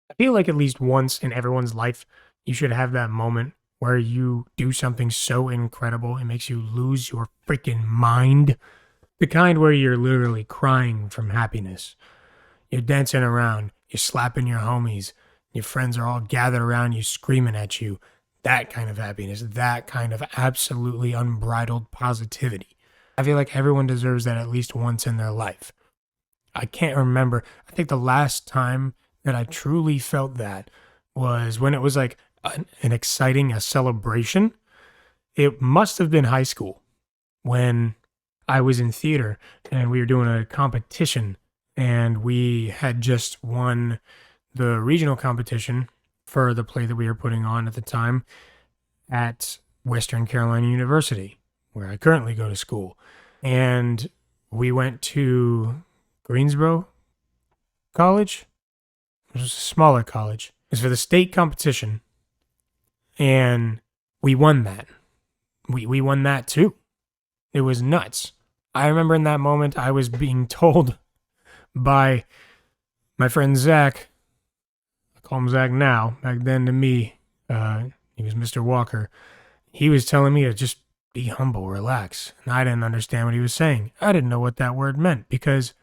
I feel like at least once in everyone's life, you should have that moment where you do something so incredible it makes you lose your freaking mind. The kind where you're literally crying from happiness. You're dancing around, you're slapping your homies, your friends are all gathered around you screaming at you. That kind of happiness, that kind of absolutely unbridled positivity. I feel like everyone deserves that at least once in their life. I can't remember. I think the last time that I truly felt that was when it was like an exciting a celebration. It must have been high school when I was in theater and we were doing a competition and we had just won the regional competition for the play that we were putting on at the time at Western Carolina University, where I currently go to school. And we went to Greensboro College. It was a smaller college. It was for the state competition. And we won that. We won that too. It was nuts. I remember in that moment I was being told by my friend Zach. I call him Zach now. Back then to me, he was Mr. Walker. He was telling me to just be humble, relax. And I didn't understand what he was saying. I didn't know what that word meant because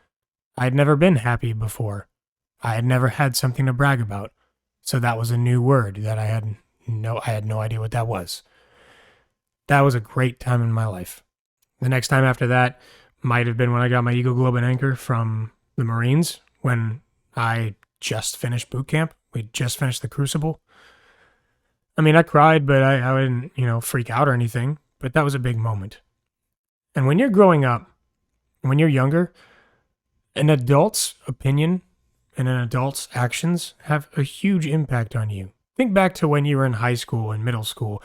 I'd never been happy before. I had never had something to brag about. So that was a new word that I had no idea what that was. That was a great time in my life. The next time after that might have been when I got my Eagle Globe and Anchor from the Marines when I just finished boot camp. We just finished the Crucible. I mean, I cried, but I didn't, freak out or anything. But that was a big moment. And when you're growing up, when you're younger, an adult's opinion and an adult's actions have a huge impact on you. Think back to when you were in high school and middle school,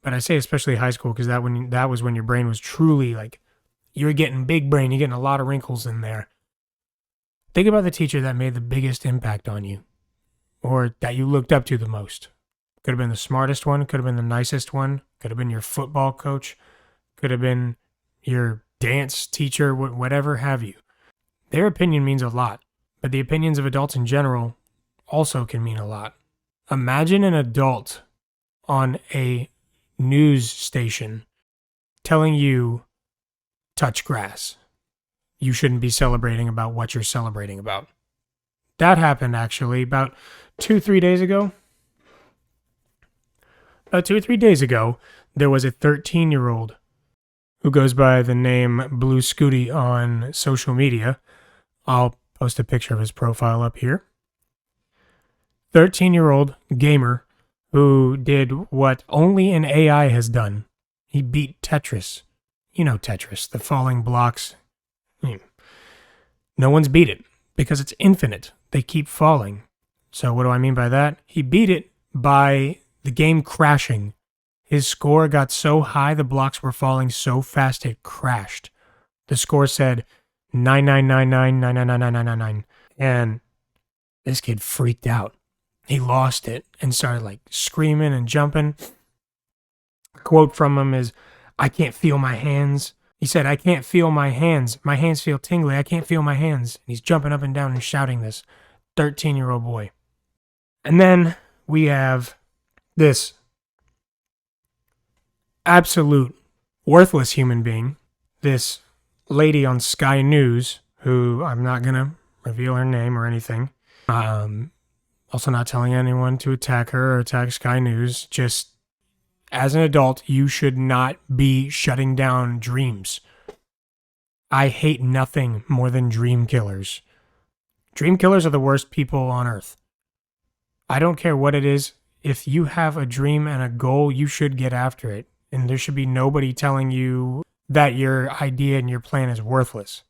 but I say especially high school because that was when your brain was truly like you were getting big brain, you're getting a lot of wrinkles in there. Think about the teacher that made the biggest impact on you, or that you looked up to the most. Could have been the smartest one, could have been the nicest one, could have been your football coach, could have been your dance teacher, whatever have you. Their opinion means a lot, but the opinions of adults in general also can mean a lot. Imagine an adult on a news station telling you, touch grass. You shouldn't be celebrating about what you're celebrating about. That happened actually about 2-3 days ago. About 2 or 3 days ago, there was a 13-year-old who goes by the name Blue Scooty on social media. I'll post a picture of his profile up here. 13-year-old gamer who did what only an AI has done. He beat Tetris. You know Tetris, the falling blocks. No one's beat it because it's infinite. They keep falling. So what do I mean by that? He beat it by the game crashing. His score got so high, the blocks were falling so fast it crashed. The score said 9999999999, and this kid freaked out. He lost it and started like screaming and jumping. A quote from him is, "I can't feel my hands." He said, "I can't feel my hands. My hands feel tingly. I can't feel my hands." And he's jumping up and down and shouting this. 13-year-old boy. And then we have this absolute worthless human being, this lady on Sky News, who I'm not going to reveal her name or anything. Also not telling anyone to attack her or attack Sky News. Just as an adult, you should not be shutting down dreams. I hate nothing more than dream killers. Dream killers are the worst people on earth. I don't care what it is. If you have a dream and a goal, you should get after it. And there should be nobody telling you that your idea and your plan is worthless.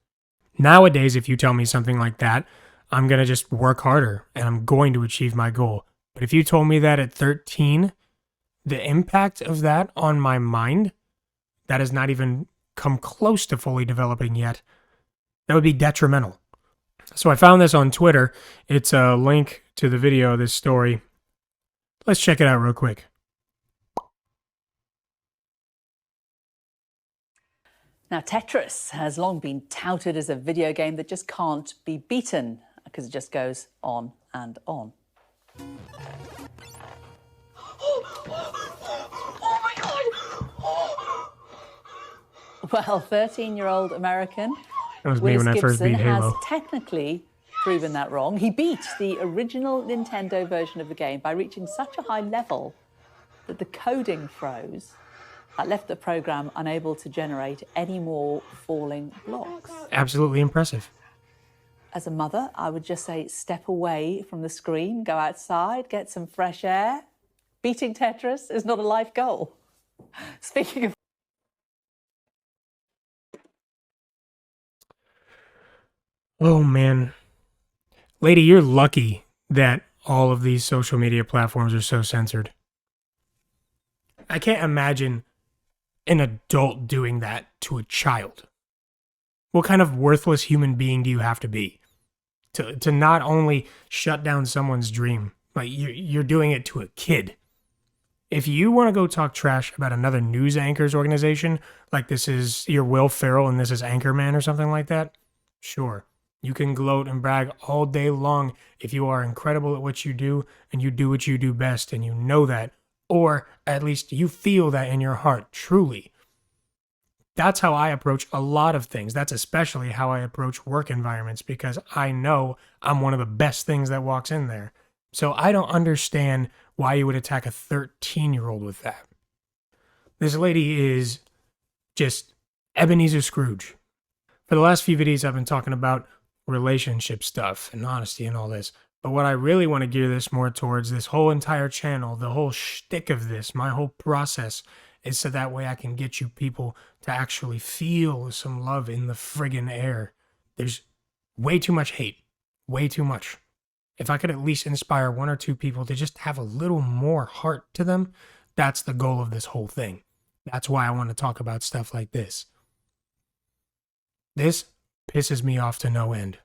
Nowadays, if you tell me something like that, I'm going to just work harder and I'm going to achieve my goal. But if you told me that at 13, the impact of that on my mind, that has not even come close to fully developing yet, that would be detrimental. So I found this on Twitter. It's a link to the video of this story. Let's check it out real quick. Now, Tetris has long been touted as a video game that just can't be beaten because it just goes on and on. Oh my God! Well, 13-year-old American That was me Willis when I first Gibson beat has Halo. technically proven that wrong. He beat the original Nintendo version of the game by reaching such a high level that the coding froze. That left the program unable to generate any more falling blocks. Absolutely impressive. As a mother, I would just say step away from the screen, go outside, get some fresh air. Beating Tetris is not a life goal. Speaking of... Oh, man. Lady, you're lucky that all of these social media platforms are so censored. I can't imagine an adult doing that to a child. What kind of worthless human being do you have to be to not only shut down someone's dream, like you're doing it to a kid? If you want to go talk trash about another news anchor's organization, like this is your Will Ferrell and this is Anchorman or something like that, sure. You can gloat and brag all day long if you are incredible at what you do and you do what you do best and you know that, or at least you feel that in your heart, truly. That's how I approach a lot of things. That's especially how I approach work environments because I know I'm one of the best things that walks in there. So I don't understand why you would attack a 13-year-old with that. This lady is just Ebenezer Scrooge. For the last few videos, I've been talking about relationship stuff and honesty and all this. But what I really want to gear this more towards, this whole entire channel, the whole shtick of this, my whole process, is so that way I can get you people to actually feel some love in the friggin' air. There's way too much hate. Way too much. If I could at least inspire one or two people to just have a little more heart to them, that's the goal of this whole thing. That's why I want to talk about stuff like this. This pisses me off to no end.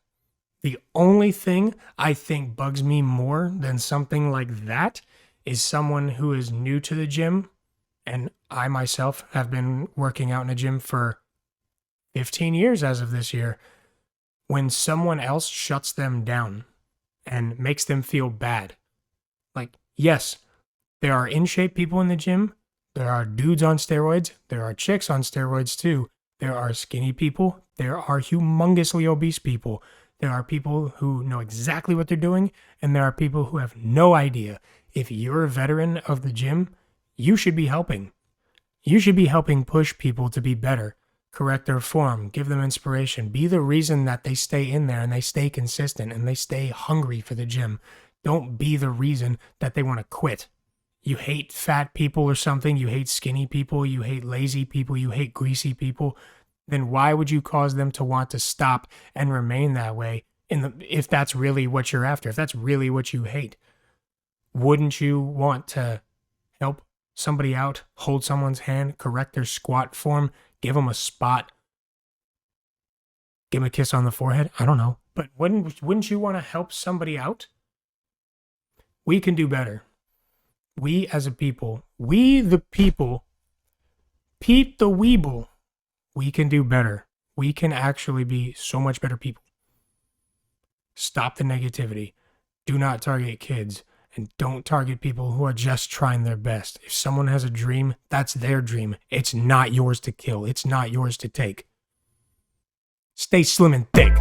The only thing I think bugs me more than something like that is someone who is new to the gym, and I myself have been working out in a gym for 15 years as of this year, when someone else shuts them down and makes them feel bad. Like, yes, there are in-shape people in the gym, there are dudes on steroids, there are chicks on steroids too, there are skinny people, there are humongously obese people, there are people who know exactly what they're doing, and there are people who have no idea. If you're a veteran of the gym, you should be helping. You should be helping push people to be better, correct their form, give them inspiration, be the reason that they stay in there and they stay consistent and they stay hungry for the gym. Don't be the reason that they want to quit. You hate fat people or something, you hate skinny people, you hate lazy people, you hate greasy people, then why would you cause them to want to stop and remain that way if that's really what you're after, if that's really what you hate? Wouldn't you want to help somebody out, hold someone's hand, correct their squat form, give them a spot, give them a kiss on the forehead? I don't know. But wouldn't you want to help somebody out? We can do better. We as a people, we the people, Pete the Weeble, we can do better. We can actually be so much better people. Stop the negativity. Do not target kids. And don't target people who are just trying their best. If someone has a dream, that's their dream. It's not yours to kill. It's not yours to take. Stay slim and thick.